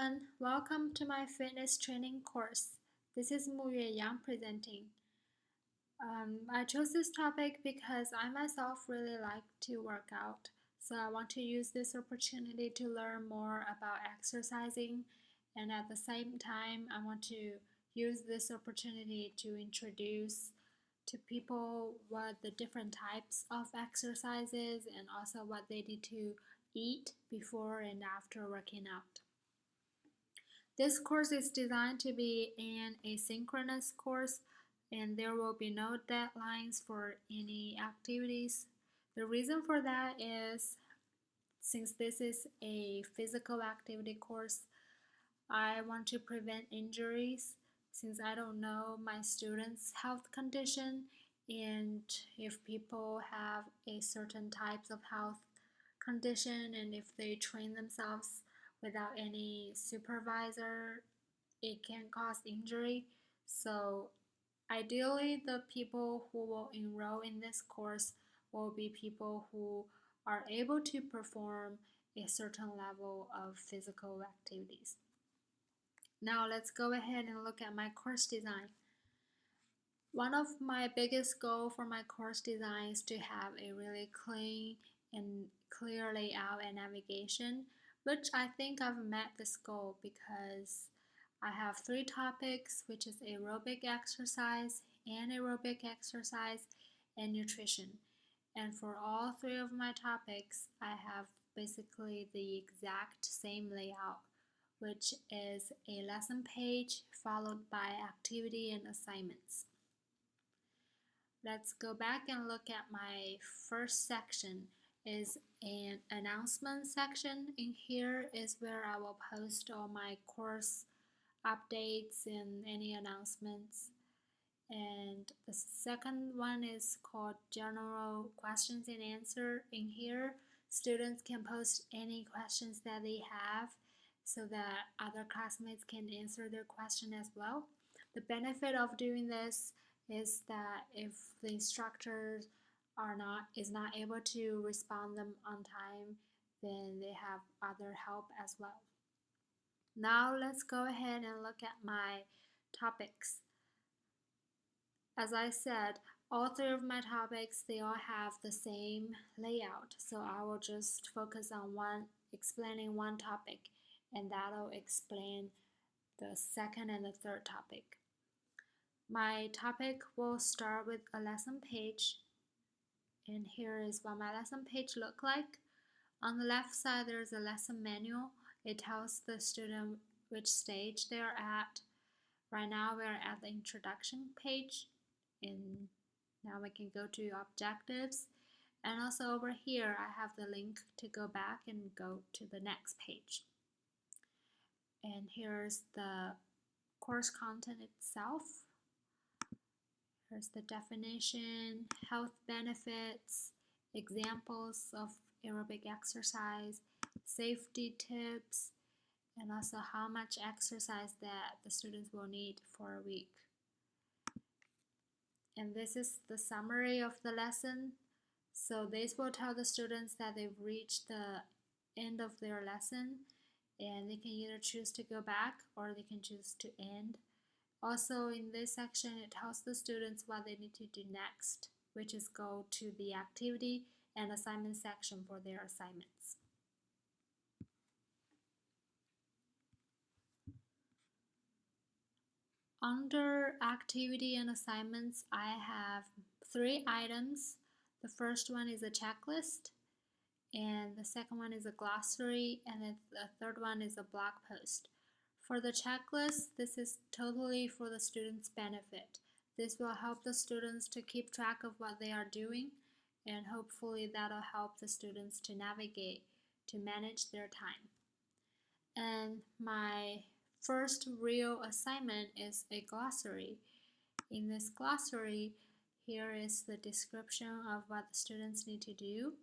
everyone, welcome to my fitness training course. This is Muyue Yang presenting. I chose this topic because I myself really like to work out, so I want to use this opportunity to learn more about exercising, and at the same time, I want to use this opportunity to introduce to people what the different types of exercises and also what they need to eat before and after working out. This course is designed to be an asynchronous course and there will be no deadlines for any activities. The reason for that is since this is a physical activity course, I want to prevent injuries since I don't know my students' health condition and if people have a certain types of health condition and if they train themselves without any supervisor, it can cause injury. So ideally, the people who will enroll in this course will be people who are able to perform a certain level of physical activities. Now let's go ahead and look at my course design. One of my biggest goals for my course design is to have a really clean and clear layout and navigation, which I think I've met this goal because I have 3 topics, which is aerobic exercise, anaerobic exercise, and nutrition. And for all 3 of my topics, I have basically the exact same layout, which is a lesson page followed by activity and assignments. Let's go back and look at my first section is an announcement section. In here is where I will post all my course updates and any announcements. And the second one is called general questions and answer. In here, students can post any questions that they have so that other classmates can answer their question as well. The benefit of doing this is that if the instructor is not able to respond them on time, then they have other help as well. Now let's go ahead and look at my topics. As I said, all 3 of my topics, they all have the same layout, so I will just focus on explaining one topic, and that'll explain the second and the third topic. My topic will start with a lesson page, and here is what my lesson page look like. On the left side, there's a lesson manual. It tells the student which stage they are at. Right now, we're at the introduction page, and now we can go to objectives. And also over here, I have the link to go back and go to the next page. And here's the course content itself. Here's the definition, health benefits, examples of aerobic exercise, safety tips, and also how much exercise that the students will need for a week. And this is the summary of the lesson. So this will tell the students that they've reached the end of their lesson and they can either choose to go back or they can choose to end. Also in this section, it tells the students what they need to do next, which is go to the activity and assignment section for their assignments. Under activity and assignments, I have 3 items. The first one is a checklist, and the second one is a glossary, and then the third one is a blog post. For the checklist, this is totally for the students' benefit. This will help the students to keep track of what they are doing, and hopefully that'll help the students to navigate, to manage their time. And my first real assignment is a glossary. In this glossary, here is the description of what the students need to do,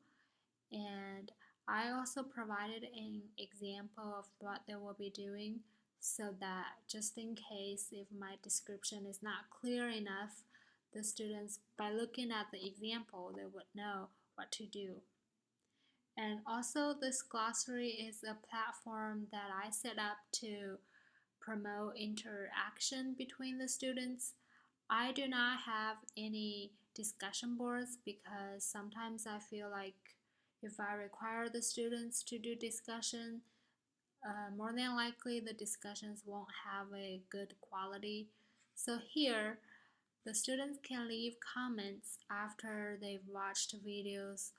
and I also provided an example of what they will be doing so that just in case if my description is not clear enough, the students, by looking at the example, they would know what to do. And also this glossary is a platform that I set up to promote interaction between the students. I do not have any discussion boards because sometimes I feel like if I require the students to do discussion, more than likely the discussions won't have a good quality. So here, the students can leave comments after they've watched videos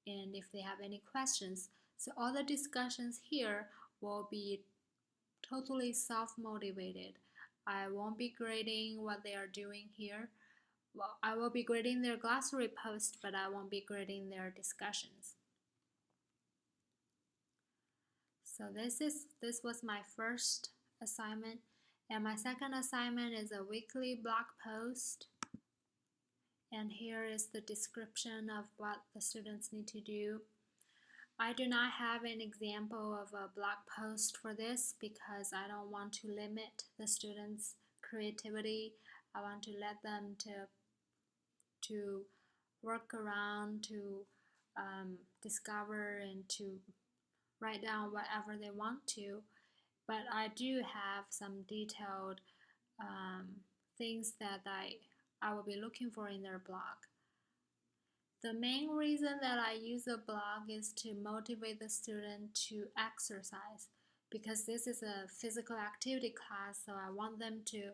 and if they have any questions. So all the discussions here will be totally self-motivated. I won't be grading what they are doing here. Well, I will be grading their glossary post, but I won't be grading their discussions. So this was my first assignment, and my second assignment is a weekly blog post. And here is the description of what the students need to do. I do not have an example of a blog post for this because I don't want to limit the students' creativity. I want to let them to work around, to discover and to write down whatever they want to. But I do have some detailed things that I will be looking for in their blog. The main reason that I use a blog is to motivate the student to exercise because this is a physical activity class, so I want them to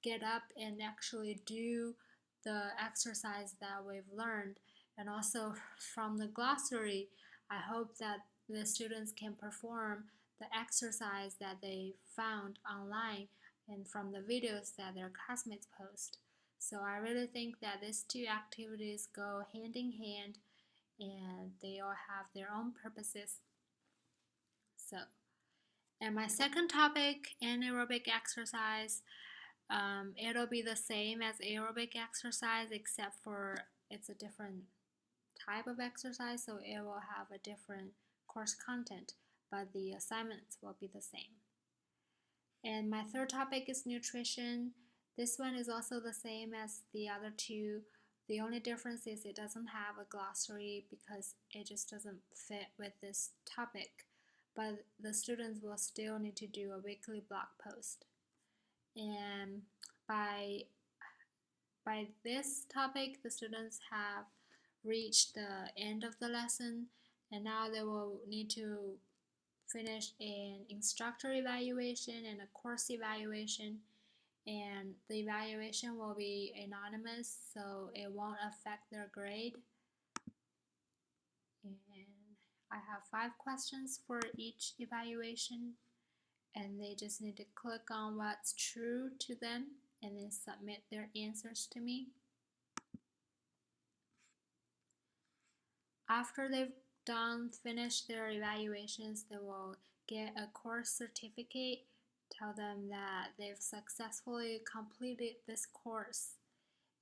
get up and actually do the exercise that we've learned. And also from the glossary, I hope that the students can perform the exercise that they found online and from the videos that their classmates post. So I really think that these two activities go hand in hand and they all have their own purposes. So, and my second topic, anaerobic exercise, it'll be the same as aerobic exercise except for it's a different type of exercise, so it will have a different course content, but the assignments will be the same. And my third topic is nutrition. This one is also the same as the other two. The only difference is it doesn't have a glossary because it just doesn't fit with this topic. But the students will still need to do a weekly blog post. And by this topic, the students have reached the end of the lesson, and now they will need to finish an instructor evaluation and a course evaluation, and the evaluation will be anonymous, so it won't affect their grade. And I have 5 questions for each evaluation, and they just need to click on what's true to them and then submit their answers to me. After they've finished their evaluations, they will get a course certificate, tell them that they've successfully completed this course,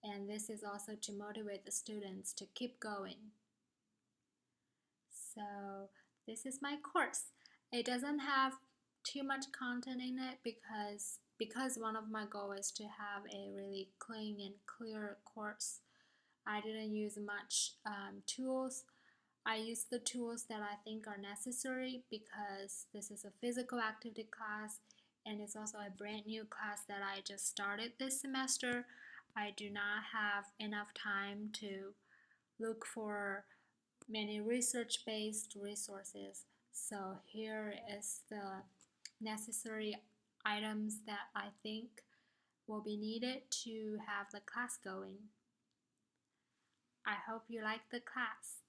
and this is also to motivate the students to keep going. So this is my course. It doesn't have too much content in it because one of my goals is to have a really clean and clear course. I didn't use much tools. I use the tools that I think are necessary because this is a physical activity class and it's also a brand new class that I just started this semester. I do not have enough time to look for many research-based resources. So here is the necessary items that I think will be needed to have the class going. I hope you like the class.